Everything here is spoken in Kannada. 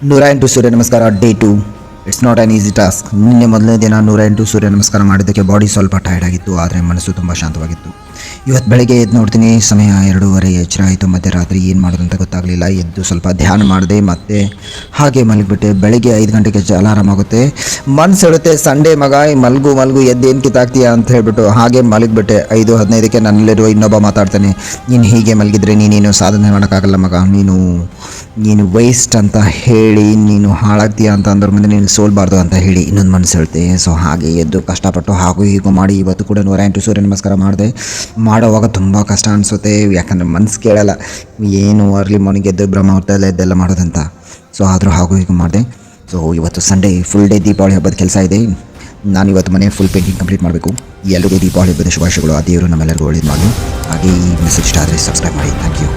108 ಸೂರ್ಯ ನಮಸ್ಕಾರ day 2. It's not on easy task. ನಿನ್ನೆ ಮೊದಲನೇ ದಿನ 108 ಸೂರ್ಯ ನಮಸ್ಕಾರ ಮಾಡಿದ್ದಕ್ಕೆ ಬಾಡಿ ಸ್ವಲ್ಪ ಟೈರ್ಡ್ ಆಗಿತ್ತು, ಆದರೆ ಮನಸ್ಸು ತುಂಬ ಶಾಂತವಾಗಿತ್ತು. ಇವತ್ತು ಬೆಳಗ್ಗೆ ಎದ್ದು ನೋಡ್ತೀನಿ, ಸಮಯ 2:30 ಎಚ್ಚರ ಆಯಿತು. ಮಧ್ಯರಾತ್ರಿ ಏನು ಮಾಡೋದು ಅಂತ ಗೊತ್ತಾಗಲಿಲ್ಲ. ಎದ್ದು ಸ್ವಲ್ಪ ಧ್ಯಾನ ಮಾಡಿದೆ, ಮತ್ತೆ ಹಾಗೆ ಮಲಗಿಬಿಟ್ಟೆ. ಬೆಳಗ್ಗೆ 5 ಗಂಟೆಗೆ ಅಲಾರಾಮ್ ಆಗುತ್ತೆ. ಮನ್ಸು ಹೇಳುತ್ತೆ ಸಂಡೇ ಮಗ ಮಲಗು ಎದ್ದೇನು ಕಿತ್ತಾಗ್ತೀಯಾ ಅಂತ ಹೇಳ್ಬಿಟ್ಟು ಹಾಗೆ ಮಲಗಿಬಿಟ್ಟೆ. 5:15ಕ್ಕೆ ನನ್ನಲ್ಲಿರುವ ಇನ್ನೊಬ್ಬ ಮಾತಾಡ್ತಾನೆ, ನೀನು ಹೀಗೆ ಮಲಗಿದ್ರೆ ನೀನೇನು ಸಾಧನೆ ಮಾಡೋಕ್ಕಾಗಲ್ಲ ಮಗ, ನೀನು ವೇಸ್ಟ್ ಅಂತ ಹೇಳಿ, ನೀನು ಹಾಳಾಗ್ತೀಯಾ ಅಂತ ಅಂದ್ರ ಮುಂದೆ ನೀನು ಸೋಲ್ಬಾರ್ದು ಅಂತ ಹೇಳಿ ಇನ್ನೊಂದು ಮನಸ್ಸು ಹೇಳ್ತೆ. ಸೊ ಹಾಗೆ ಎದ್ದು ಕಷ್ಟಪಟ್ಟು ಹಾಗೂ ಹೀಗೂ ಮಾಡಿ ಇವತ್ತು ಕೂಡ 108 ಸೂರ್ಯ ನಮಸ್ಕಾರ ಮಾಡಿದೆ. ಮಾಡೋವಾಗ ತುಂಬ ಕಷ್ಟ ಅನಿಸುತ್ತೆ, ಯಾಕಂದರೆ ಮನಸ್ಸು ಕೇಳಲ್ಲ ಏನು ಅರ್ಲಿ ಮಾರ್ನಿಂಗ್ ಎದ್ದು ಬ್ರಹ್ಮುಹೂರ್ತದಲ್ಲಿ ಎದ್ದೆಲ್ಲ ಮಾಡೋದಂತ. ಸೊ ಆದರೂ ಹಾಗೂ ಹೀಗೂ ಮಾಡಿದೆ. ಸೊ ಇವತ್ತು ಸಂಡೇ ಫುಲ್ ಡೇ ದೀಪಾವಳಿ ಹಬ್ಬದ ಕೆಲಸ ಇದೆ. ನಾನು ಇವತ್ತು ಮನೆ ಫುಲ್ ಪೇಂಟಿಂಗ್ ಕಂಪ್ಲೀಟ್ ಮಾಡಬೇಕು. ಎಲ್ಲರಿಗೂ ದೀಪಾವಳಿ ಹಬ್ಬದ ಶುಭಾಶಯಗಳು. ಆ ದೇವರು ನಮ್ಮೆಲ್ಲರಿಗೂ ಒಳ್ಳೇದು ಮಾಡಿ. ಹಾಗೆ ಈ ಮೆಸೇಜ್ ಇಷ್ಟ ಆದರೆ ಸಬ್ಸ್ಕ್ರೈಬ್ ಮಾಡಿ. Thank you.